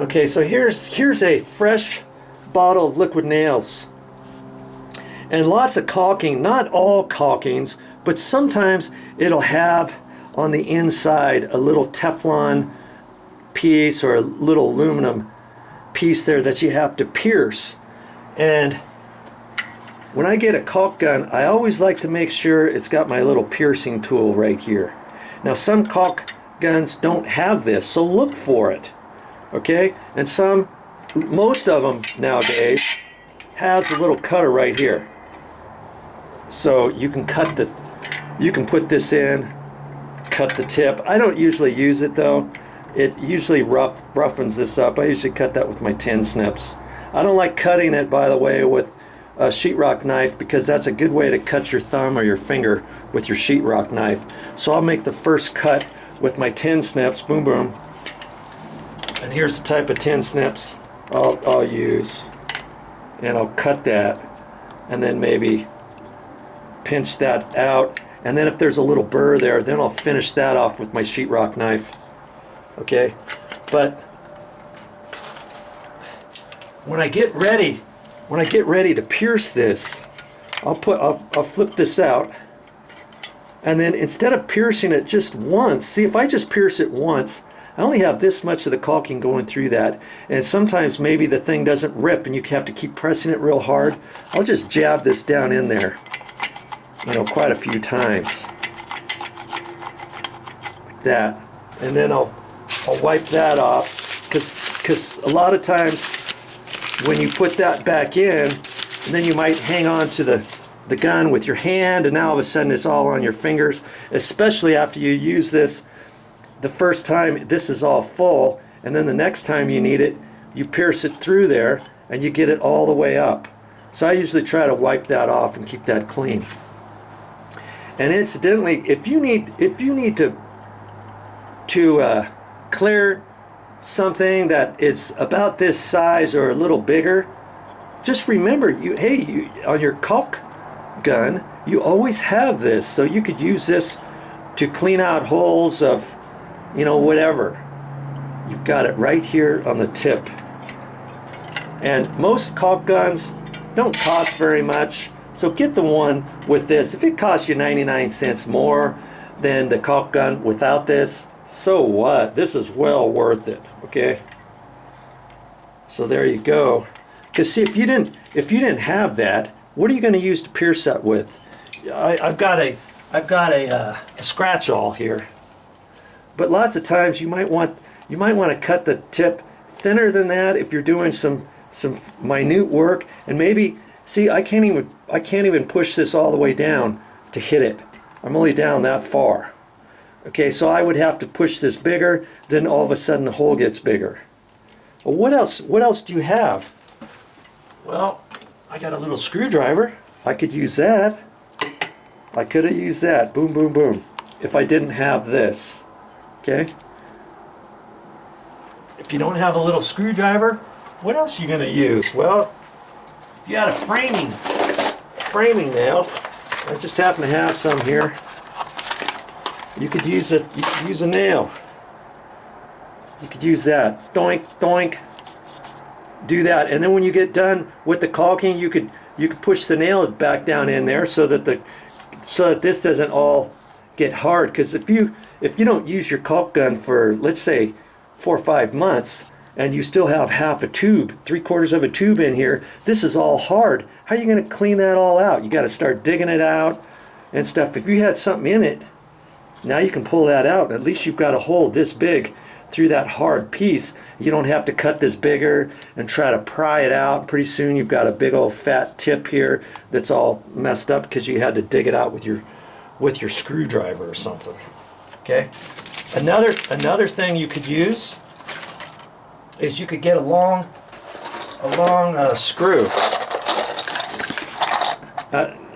Okay, so here's a fresh bottle of liquid nails. And lots of caulking, not all caulkings, but sometimes it'll have on the inside a little Teflon piece or a little aluminum piece there that you have to pierce. And when I get a caulk gun, I always like to make sure it's got my little piercing tool right here. Now some caulk guns don't have this, so look for it. Okay? And most of them nowadays has a little cutter right here. So you can put this in, cut the tip. I don't usually use it though. It usually roughens this up. I usually cut that with my tin snips. I don't like cutting it, by the way, with a sheetrock knife, because that's a good way to cut your thumb or your finger with your sheetrock knife. So I'll make the first cut with my tin snips, boom boom. And here's the type of tin snips I'll use. And I'll cut that and then maybe pinch that out. And then if there's a little burr there, then I'll finish that off with my sheetrock knife. Okay? But when I get ready to pierce this, I'll flip this out, and then instead of piercing it just once, see, if I just pierce it once, I only have this much of the caulking going through that, and sometimes maybe the thing doesn't rip and you have to keep pressing it real hard. I'll just jab this down in there, you know, quite a few times like that, and then I'll wipe that off, because a lot of times when you put that back in, and then you might hang on to the gun with your hand, and now all of a sudden it's all on your fingers, especially after you use this the first time. This is all full, and then the next time you need it, you pierce it through there and you get it all the way up. So I usually try to wipe that off and keep that clean. And incidentally, if you need to clear something that is about this size or a little bigger, just remember, on your caulk gun, you always have this, so you could use this to clean out holes of, you know, whatever. You've got it right here on the tip. And most caulk guns don't cost very much, so get the one with this. If it costs you 99 cents more than the caulk gun without this, so what? This is well worth it. Okay, so there you go. Because see, if you didn't have that, what are you going to use to pierce that with? I've got a scratch awl here, but lots of times you might want to cut the tip thinner than that if you're doing some minute work. And maybe, see, I can't even push this all the way down to hit it. I'm only down that far. Okay, so I would have to push this bigger, then all of a sudden the hole gets bigger. Well, what else do you have? Well, I got a little screwdriver. I could use that. I could have used that. Boom, boom, boom. If I didn't have this. Okay? If you don't have a little screwdriver, what else are you going to use? Well, if you had a framing nail, I just happen to have some here. You could use a nail. You could use that. Doink, doink. Do that, and then when you get done with the caulking, you could push the nail back down in there so that this doesn't all get hard. Because if you don't use your caulk gun for, let's say, 4 or 5 months, and you still have half a tube, 3/4 of a tube in here, this is all hard. How are you going to clean that all out? You got to start digging it out and stuff. If you had something in it, now you can pull that out. At least you've got a hole this big through that hard piece. You don't have to cut this bigger and try to pry it out. Pretty soon you've got a big old fat tip here that's all messed up because you had to dig it out with your screwdriver or something. Okay. Another thing you could use is you could get a long screw.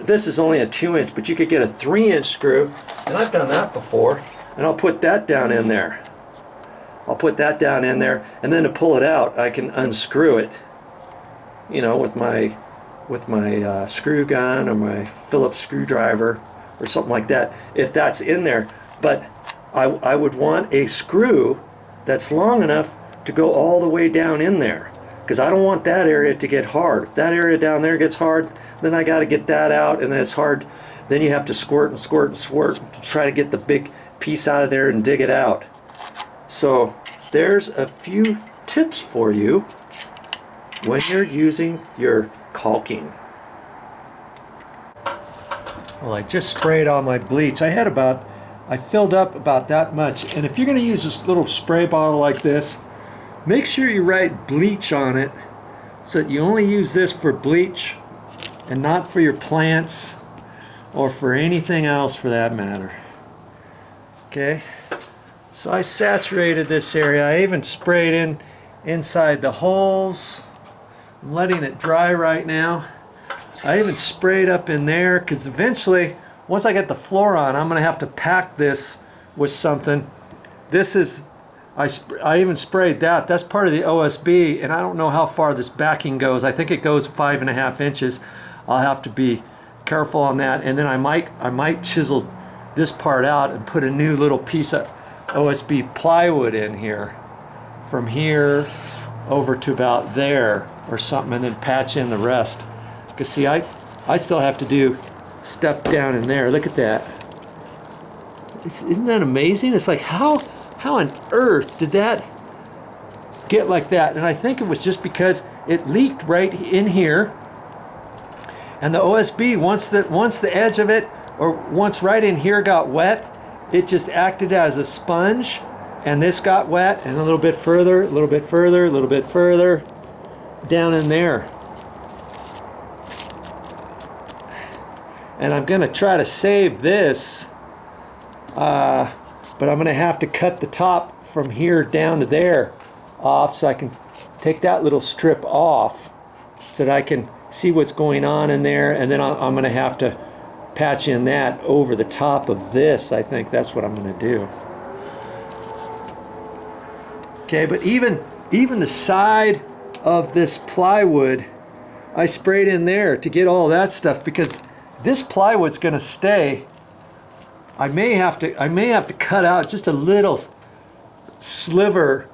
This is only a 2-inch, but you could get a 3-inch screw, and I've done that before, and I'll put that down in there. I'll put that down in there, and then to pull it out, I can unscrew it, you know, with my screw gun or my Phillips screwdriver or something like that, if that's in there. But I would want a screw that's long enough to go all the way down in there, because I don't want that area to get hard. If that area down there gets hard, then I got to get that out, and then it's hard. Then you have to squirt and squirt and squirt to try to get the big piece out of there and dig it out. So there's a few tips for you when you're using your caulking. Well, I just sprayed all my bleach. I filled up about that much. And if you're going to use this little spray bottle like this, make sure you write bleach on it so that you only use this for bleach and not for your plants or for anything else for that matter. Okay, so I saturated this area. I even sprayed inside the holes. I'm letting it dry right now. I even sprayed up in there because eventually, once I get the floor on, I'm going to have to pack this with something. This is, I even sprayed that. That's part of the OSB, and I don't know how far this backing goes. I think it goes 5.5 inches. I'll have to be careful on that. And then I might chisel this part out and put a new little piece of OSB plywood in here, from here over to about there or something, and then patch in the rest. Because see, I still have to do stuff down in there. Look at that. Isn't that amazing? It's like, how on earth did that get like that? And I think it was just because it leaked right in here, and the OSB, once the edge of it, or once right in here got wet, it just acted as a sponge, and this got wet, and a little bit further, a little bit further, a little bit further down in there. And I'm going to try to save this, but I'm going to have to cut the top from here down to there off, so I can take that little strip off so that I can see what's going on in there, and then I'm going to have to patch in that over the top of this. I think that's what I'm going to do. Okay, but even the side of this plywood, I sprayed in there to get all that stuff, because this plywood's going to stay. I may have to cut out just a little sliver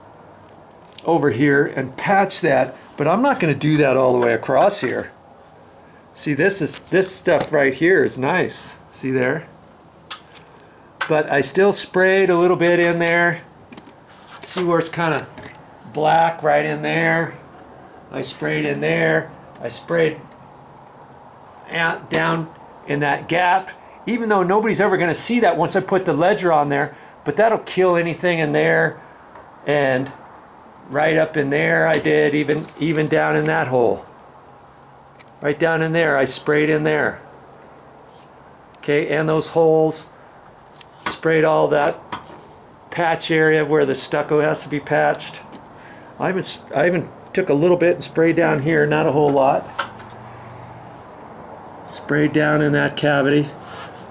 over here and patch that, but I'm not going to do that all the way across here. See, this stuff right here is nice. See there? But I still sprayed a little bit in there. See where it's kind of black right in there? I sprayed in there. I sprayed out down in that gap, even though nobody's ever going to see that once I put the ledger on there, but that'll kill anything in there. And right up in there I did, even down in that hole. Right down in there I sprayed in there. Okay, and those holes, sprayed all that patch area where the stucco has to be patched. I even took a little bit and sprayed down here, not a whole lot. Sprayed down in that cavity.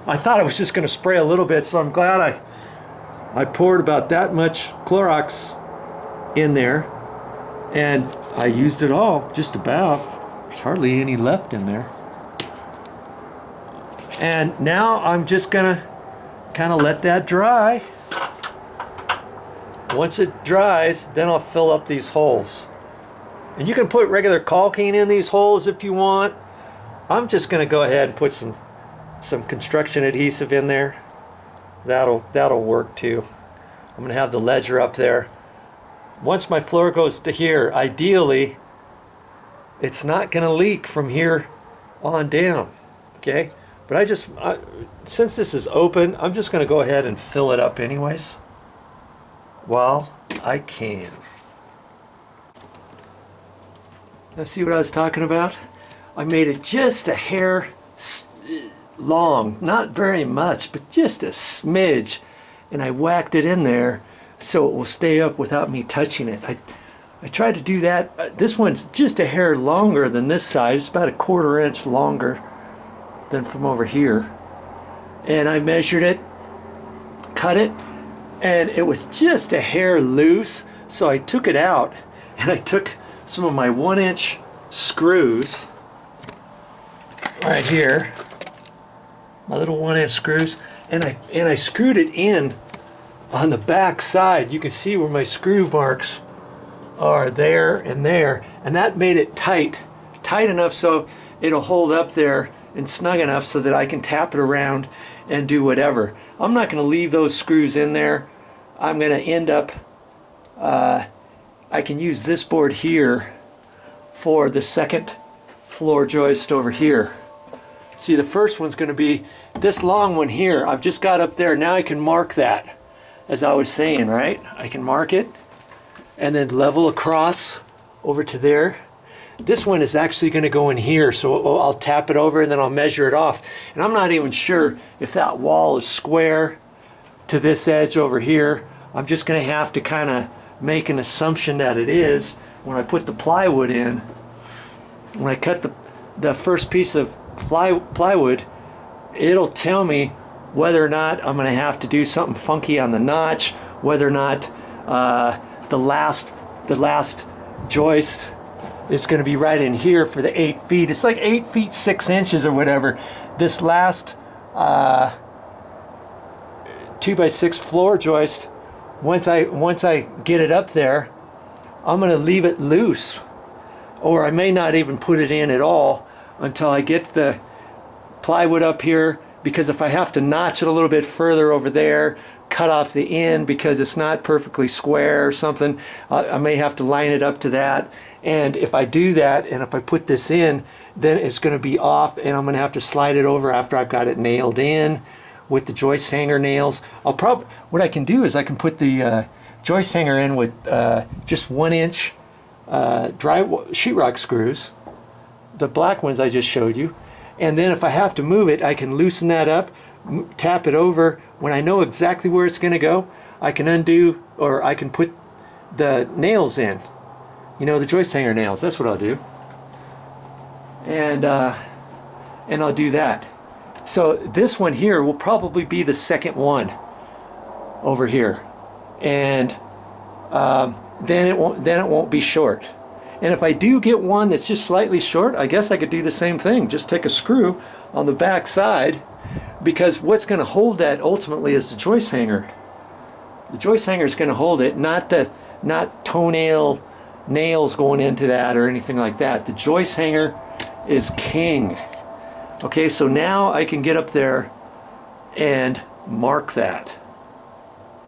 I thought I was just going to spray a little bit, so I'm glad I poured about that much Clorox in there, and I used it all, just about. There's hardly any left in there. And now I'm just going to kind of let that dry. Once it dries, then I'll fill up these holes. And you can put regular caulking in these holes if you want. I'm just going to go ahead and put some construction adhesive in there. That'll work too. I'm going to have the ledger up there. Once my floor goes to here, ideally it's not going to leak from here on down. Okay, but since this is open, I'm just going to go ahead and fill it up anyways while I can. Now see what I was talking about? I made it just a hair long, not very much, but just a smidge, and I whacked it in there so it will stay up without me touching it. I tried to do that. This one's just a hair longer than this side. It's about 1/4 inch longer than from over here. And I measured it, cut it, and it was just a hair loose. So I took it out, and I took some of my 1-inch screws right here, my little 1-inch screws, and I screwed it in on the back side. You can see where my screw marks are there and there, and that made it tight enough so it'll hold up there and snug enough so that I can tap it around and do whatever. I'm not going to leave those screws in there. I'm going to end up, I can use this board here for the second floor joist over here. See, the first one's going to be this long one here. I've just got up there. Now I can mark that, as I was saying, right? I can mark it and then level across over to there. This one is actually going to go in here, so I'll tap it over and then I'll measure it off. And I'm not even sure if that wall is square to this edge over here. I'm just going to have to kind of make an assumption that it is when I put the plywood in. When I cut the first piece of plywood, it'll tell me whether or not I'm going to have to do something funky on the notch, whether or not the last joist is going to be right in here for the 8 feet. It's like 8 feet 6 inches or whatever. This last 2x6 floor joist, once I get it up there, I'm going to leave it loose, or I may not even put it in at all until I get the plywood up here, because if I have to notch it a little bit further over there, cut off the end because it's not perfectly square or something, I may have to line it up to that. And if I do that, and if I put this in, then it's going to be off, and I'm going to have to slide it over after I've got it nailed in with the joist hanger nails. What I can do is I can put the joist hanger in with just 1 inch dry sheetrock screws, the black ones I just showed you, and then if I have to move it, I can loosen that up, tap it over. When I know exactly where it's going to go, I can undo, or I can put the nails in, you know, the joist hanger nails. That's what I'll do, and I'll do that. So this one here will probably be the second one over here, and then it won't be short. And if I do get one that's just slightly short, I guess I could do the same thing. Just take a screw on the back side, because what's going to hold that ultimately is the joist hanger. The joist hanger is going to hold it, not toenail nails going into that or anything like that. The joist hanger is king. Okay, so now I can get up there and mark that.